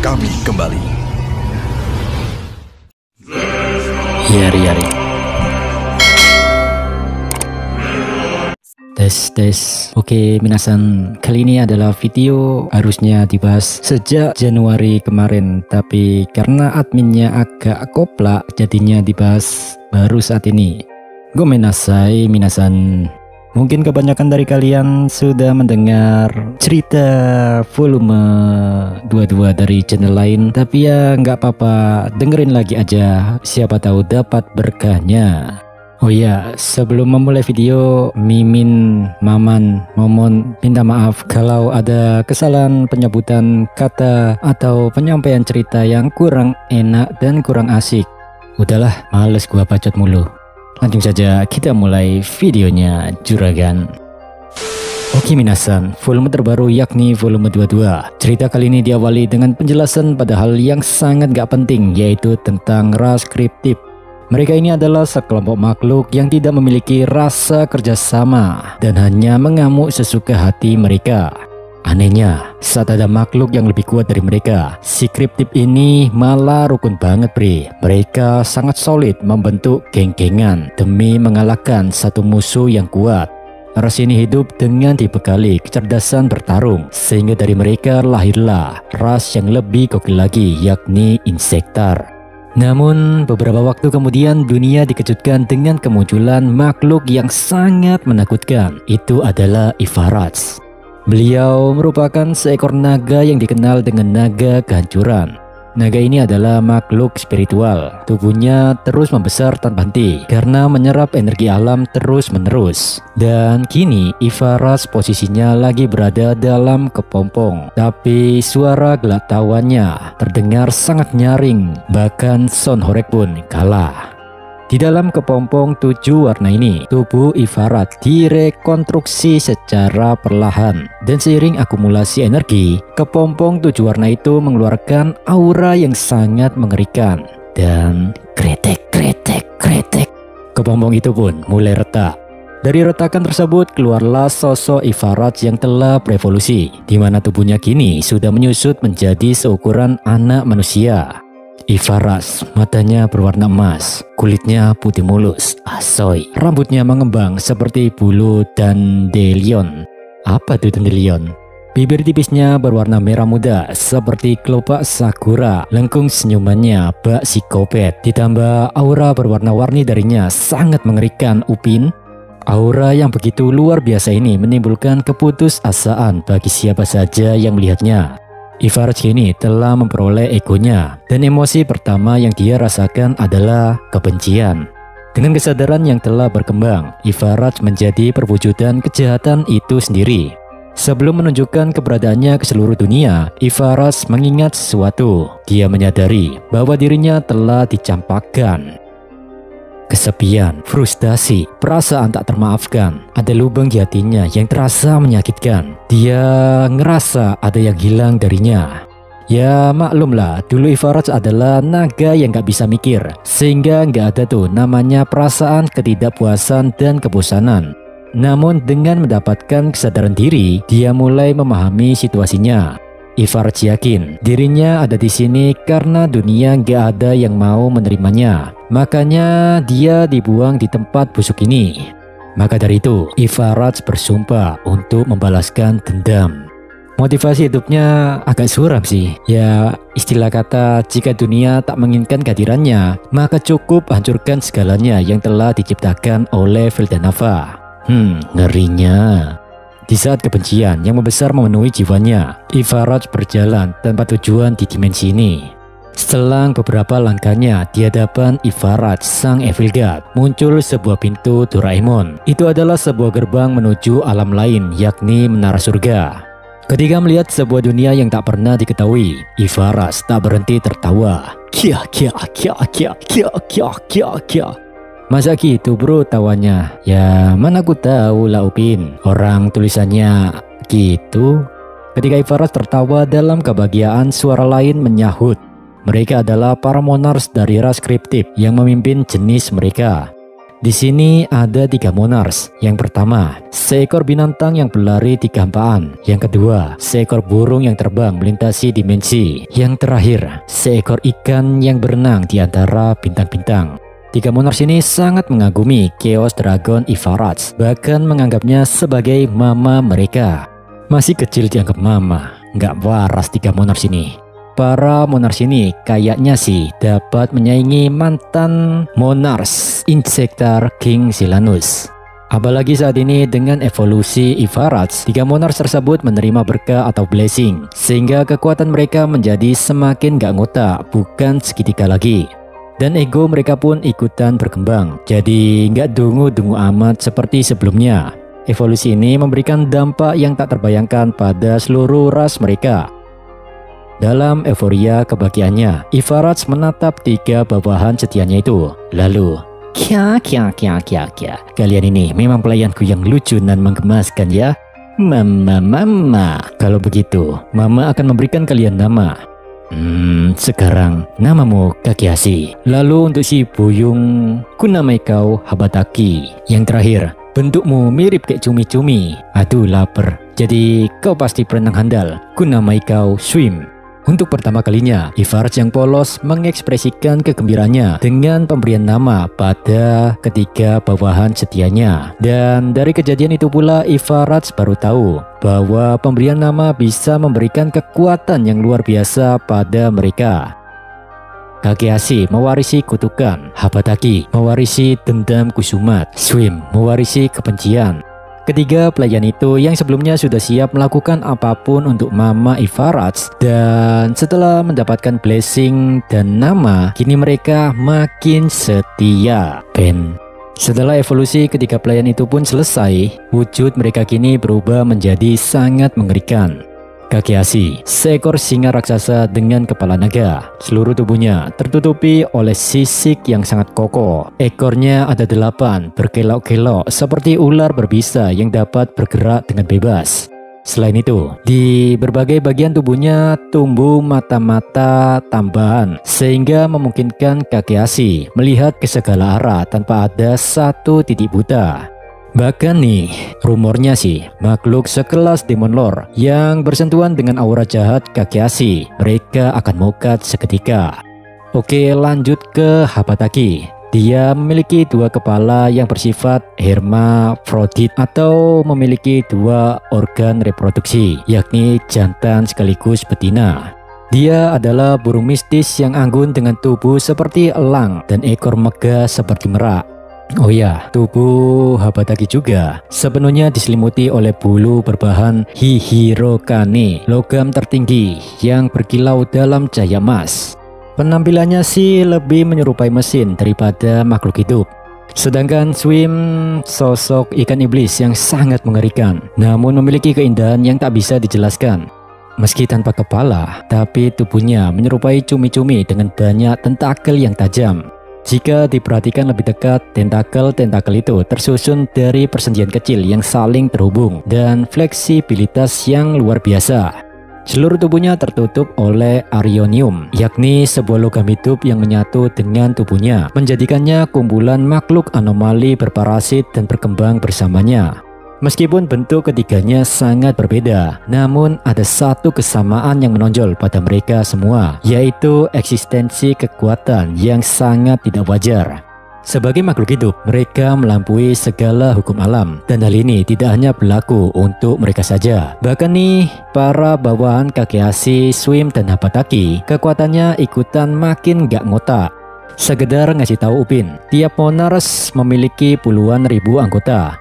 kami kembali. Yari. Tes. Oke, minasan. Kali ini adalah video harusnya dibahas sejak Januari kemarin, tapi karena adminnya agak koplak, jadinya dibahas baru saat ini. Gomenasai, minasan. Mungkin kebanyakan dari kalian sudah mendengar cerita volume 22 dari channel lain, tapi ya nggak apa-apa, dengerin lagi aja, siapa tahu dapat berkahnya. Oh ya, sebelum memulai video, Mimin, Maman, Momon minta maaf kalau ada kesalahan penyebutan kata atau penyampaian cerita yang kurang enak dan kurang asik. Udahlah, males gua bacot mulu. Langsung saja kita mulai videonya, juragan. Oke minasan, volume terbaru yakni volume 22. Cerita kali ini diawali dengan penjelasan pada hal yang sangat gak penting, yaitu tentang ras kriptip. Mereka ini adalah sekelompok makhluk yang tidak memiliki rasa kerjasama dan hanya mengamuk sesuka hati mereka. Anehnya, saat ada makhluk yang lebih kuat dari mereka, si kriptip ini malah rukun banget bre. Mereka sangat solid membentuk geng-gengan demi mengalahkan satu musuh yang kuat. Ras ini hidup dengan dibekali kecerdasan bertarung, sehingga dari mereka lahirlah ras yang lebih gokil lagi, yakni Insektar. Namun beberapa waktu kemudian dunia dikejutkan dengan kemunculan makhluk yang sangat menakutkan. Itu adalah Ivarats. Beliau merupakan seekor naga yang dikenal dengan naga kehancuran. Naga ini adalah makhluk spiritual. Tubuhnya terus membesar tanpa henti karena menyerap energi alam terus-menerus. Dan kini Ivarats posisinya lagi berada dalam kepompong. Tapi suara gelak tawanya terdengar sangat nyaring. Bahkan sound horeg pun kalah. Di dalam kepompong 7 warna ini, tubuh Ivarats direkonstruksi secara perlahan. Dan seiring akumulasi energi, kepompong 7 warna itu mengeluarkan aura yang sangat mengerikan. Dan kretek. Kepompong itu pun mulai retak. Dari retakan tersebut keluarlah sosok Ivarats yang telah berevolusi, di mana tubuhnya kini sudah menyusut menjadi seukuran anak manusia. Ivarats, matanya berwarna emas, kulitnya putih mulus, asoy, rambutnya mengembang seperti bulu dandelion. Apa itu dandelion? Bibir tipisnya berwarna merah muda seperti kelopak sakura. Lengkung senyumannya bak psikopat, ditambah aura berwarna-warni darinya sangat mengerikan. Upin, aura yang begitu luar biasa ini menimbulkan keputusasaan bagi siapa saja yang melihatnya. Ivarats kini telah memperoleh egonya, dan emosi pertama yang dia rasakan adalah kebencian. Dengan kesadaran yang telah berkembang, Ivarats menjadi perwujudan kejahatan itu sendiri. Sebelum menunjukkan keberadaannya ke seluruh dunia, Ivarats mengingat sesuatu. Dia menyadari bahwa dirinya telah dicampakkan. Kesepian, frustasi, perasaan tak termaafkan. Ada lubang di hatinya yang terasa menyakitkan. Dia ngerasa ada yang hilang darinya. Ya maklumlah, dulu Ivarats adalah naga yang gak bisa mikir, sehingga gak ada tuh namanya perasaan ketidakpuasan dan kebosanan. Namun dengan mendapatkan kesadaran diri, dia mulai memahami situasinya. Ivarats yakin dirinya ada di sini karena dunia gak ada yang mau menerimanya. Makanya dia dibuang di tempat busuk ini. Maka dari itu, Ivarats bersumpah untuk membalaskan dendam. Motivasi hidupnya agak suram sih. Ya, istilah kata jika dunia tak menginginkan kehadirannya, maka cukup hancurkan segalanya yang telah diciptakan oleh Veldanava. Ngerinya. Di saat kebencian yang membesar memenuhi jiwanya, Ivarats berjalan tanpa tujuan di dimensi ini. Setelah beberapa langkahnya di hadapan Ivarats, sang Evil God, muncul sebuah pintu Doraemon. Itu adalah sebuah gerbang menuju alam lain, yakni menara surga. Ketika melihat sebuah dunia yang tak pernah diketahui, Ivarats tak berhenti tertawa. Kia. Masa gitu bro tawanya? Ya mana aku tahu lah Upin, orang tulisannya gitu. Ketika Ivarats tertawa dalam kebahagiaan, suara lain menyahut. Mereka adalah para monars dari ras kriptip yang memimpin jenis mereka. Di sini ada 3 monars. Yang pertama, seekor binatang yang berlari di gampaan. Yang kedua, seekor burung yang terbang melintasi dimensi. Yang terakhir, seekor ikan yang berenang di antara bintang-bintang. 3 monars ini sangat mengagumi Chaos Dragon Ivarats, bahkan menganggapnya sebagai mama mereka. Masih kecil dianggap mama, nggak waras 3 monars ini. Para monars ini kayaknya sih dapat menyaingi mantan monars Insectar King Silanus. Apalagi saat ini dengan evolusi Ivarats, 3 monars tersebut menerima berkah atau blessing, sehingga kekuatan mereka menjadi semakin gak ngotak, bukan segitiga lagi. Dan ego mereka pun ikutan berkembang, jadi gak dungu-dungu amat seperti sebelumnya. Evolusi ini memberikan dampak yang tak terbayangkan pada seluruh ras mereka. Dalam euforia kebahagiaannya, Ivarats menatap 3 bawahan setianya itu. Lalu, kya. Kalian ini memang pelayanku yang lucu dan menggemaskan ya. Mama. Kalau begitu, Mama akan memberikan kalian nama. Sekarang namamu Kakehashi. Lalu untuk si Buyung, kunamai kau Habataki. Yang terakhir, bentukmu mirip kayak cumi-cumi. Aduh lapar. Jadi kau pasti perenang handal. Kunamai kau Swim. Untuk pertama kalinya, Ivarats yang polos mengekspresikan kegembiraannya dengan pemberian nama pada ketiga bawahan setianya. Dan dari kejadian itu pula Ivarats baru tahu bahwa pemberian nama bisa memberikan kekuatan yang luar biasa pada mereka. Kakehashi mewarisi kutukan, Habataki mewarisi dendam kusumat, Swim mewarisi kebencian. Ketiga pelayan itu yang sebelumnya sudah siap melakukan apapun untuk Mama Ivarats, dan setelah mendapatkan blessing dan nama, kini mereka makin setia. Setelah evolusi ketiga pelayan itu pun selesai, wujud mereka kini berubah menjadi sangat mengerikan. Kakehashi, seekor singa raksasa dengan kepala naga. Seluruh tubuhnya tertutupi oleh sisik yang sangat kokoh. Ekornya ada 8, berkelok-kelok seperti ular berbisa yang dapat bergerak dengan bebas. Selain itu, di berbagai bagian tubuhnya tumbuh mata-mata tambahan, sehingga memungkinkan Kakehashi melihat ke segala arah tanpa ada satu titik buta. Bahkan nih, rumornya sih makhluk sekelas Demon Lord yang bersentuhan dengan aura jahat Kakehashi, mereka akan mokat seketika. Oke, lanjut ke Habataki. Dia memiliki 2 kepala yang bersifat hermafrodit atau memiliki 2 organ reproduksi, yakni jantan sekaligus betina. Dia adalah burung mistis yang anggun dengan tubuh seperti elang dan ekor megah seperti merak. Oh ya, tubuh Habataki juga sepenuhnya diselimuti oleh bulu berbahan Hihirokane, logam tertinggi yang berkilau dalam cahaya emas. Penampilannya sih lebih menyerupai mesin daripada makhluk hidup. Sedangkan Swim, sosok ikan iblis yang sangat mengerikan, namun memiliki keindahan yang tak bisa dijelaskan. Meski tanpa kepala, tapi tubuhnya menyerupai cumi-cumi dengan banyak tentakel yang tajam. Jika diperhatikan lebih dekat, tentakel-tentakel itu tersusun dari persendian kecil yang saling terhubung dan fleksibilitas yang luar biasa. Seluruh tubuhnya tertutup oleh Arionium, yakni sebuah logam hidup yang menyatu dengan tubuhnya, menjadikannya kumpulan makhluk anomali berparasit dan berkembang bersamanya. Meskipun bentuk ketiganya sangat berbeda, namun ada satu kesamaan yang menonjol pada mereka semua, yaitu eksistensi kekuatan yang sangat tidak wajar. Sebagai makhluk hidup, mereka melampaui segala hukum alam, dan hal ini tidak hanya berlaku untuk mereka saja. Bahkan nih, para bawahan Kakehashi, Swim, dan Habataki, kekuatannya ikutan makin gak ngotak. Sekedar ngasih tahu Upin, tiap monars memiliki puluhan ribu anggota.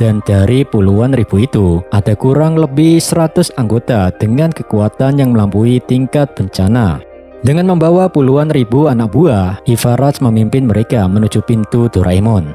Dan dari puluhan ribu itu, ada kurang lebih 100 anggota dengan kekuatan yang melampaui tingkat bencana. Dengan membawa puluhan ribu anak buah, Ivarats memimpin mereka menuju pintu Doraemon.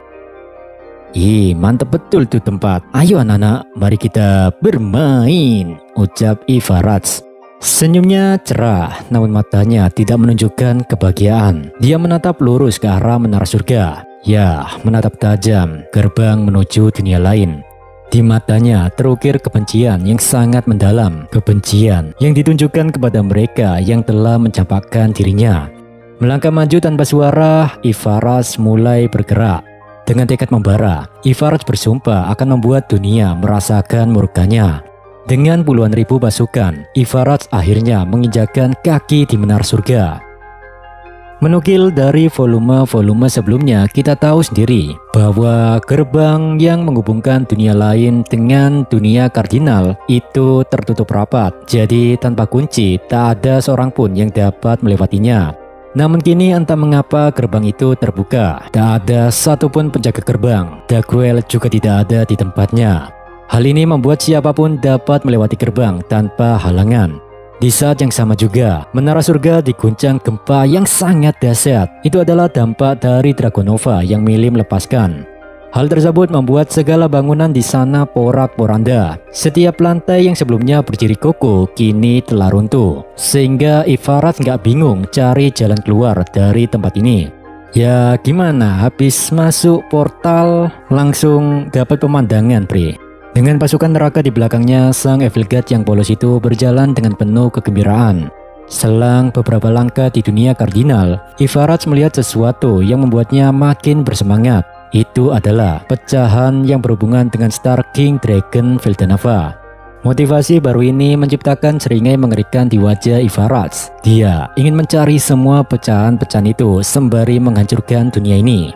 Ih, mantep betul tuh tempat. Ayo anak-anak, mari kita bermain, ucap Ivarats. Senyumnya cerah, namun matanya tidak menunjukkan kebahagiaan. Dia menatap lurus ke arah menara surga. Ya, menatap tajam gerbang menuju dunia lain. Di matanya terukir kebencian yang sangat mendalam, kebencian yang ditunjukkan kepada mereka yang telah mencampakkan dirinya. Melangkah maju tanpa suara, Ivarats mulai bergerak. Dengan tekad membara, Ivaraj bersumpah akan membuat dunia merasakan murkanya. Dengan puluhan ribu pasukan, Ivaraj akhirnya menginjakkan kaki di menara surga. Menukil dari volume-volume sebelumnya, kita tahu sendiri bahwa gerbang yang menghubungkan dunia lain dengan dunia kardinal itu tertutup rapat. Jadi tanpa kunci, tak ada seorang pun yang dapat melewatinya. Namun kini entah mengapa gerbang itu terbuka. Tak ada satupun penjaga gerbang. Daguel juga tidak ada di tempatnya. Hal ini membuat siapapun dapat melewati gerbang tanpa halangan. Di saat yang sama juga, menara surga diguncang gempa yang sangat dahsyat. Itu adalah dampak dari Dragonova yang Milim lepaskan. Hal tersebut membuat segala bangunan di sana porak-poranda. Setiap lantai yang sebelumnya berdiri kokoh kini telah runtuh. Sehingga Ivaraj nggak bingung cari jalan keluar dari tempat ini. Ya gimana, habis masuk portal langsung dapat pemandangan, Bre. Dengan pasukan neraka di belakangnya, sang Evil God yang polos itu berjalan dengan penuh kegembiraan. Selang beberapa langkah di dunia kardinal, Ivaraj melihat sesuatu yang membuatnya makin bersemangat. Itu adalah pecahan yang berhubungan dengan Star King Dragon Veldanava. Motivasi baru ini menciptakan seringai mengerikan di wajah Ivaraj. Dia ingin mencari semua pecahan-pecahan itu sembari menghancurkan dunia ini.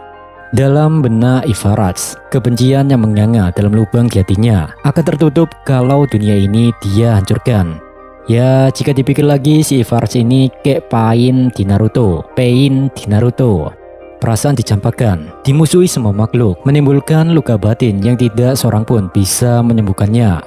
Dalam benak Ivaraj, kebencian yang menganga dalam lubang di hatinya akan tertutup kalau dunia ini dia hancurkan. Ya, jika dipikir lagi, si Ivaraj ini kayak Pain di Naruto. Perasaan dicampakkan, dimusuhi semua makhluk, menimbulkan luka batin yang tidak seorang pun bisa menyembuhkannya.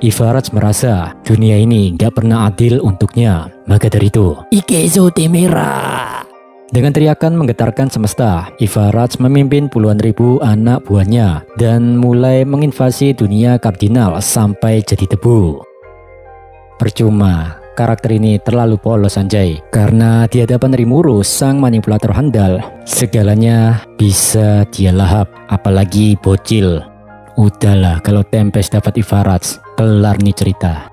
Ivaraj merasa dunia ini gak pernah adil untuknya. Maka dari itu, Ikezo Temera. Dengan teriakan menggetarkan semesta, Ivaraj memimpin puluhan ribu anak buahnya dan mulai menginvasi dunia kardinal sampai jadi debu. Percuma, karakter ini terlalu polos anjay. Karena di hadapan Rimuru, sang manipulator handal, segalanya bisa dia lahap, apalagi bocil. Udahlah, kalau Tempest dapat Ivaraj, kelar nih cerita.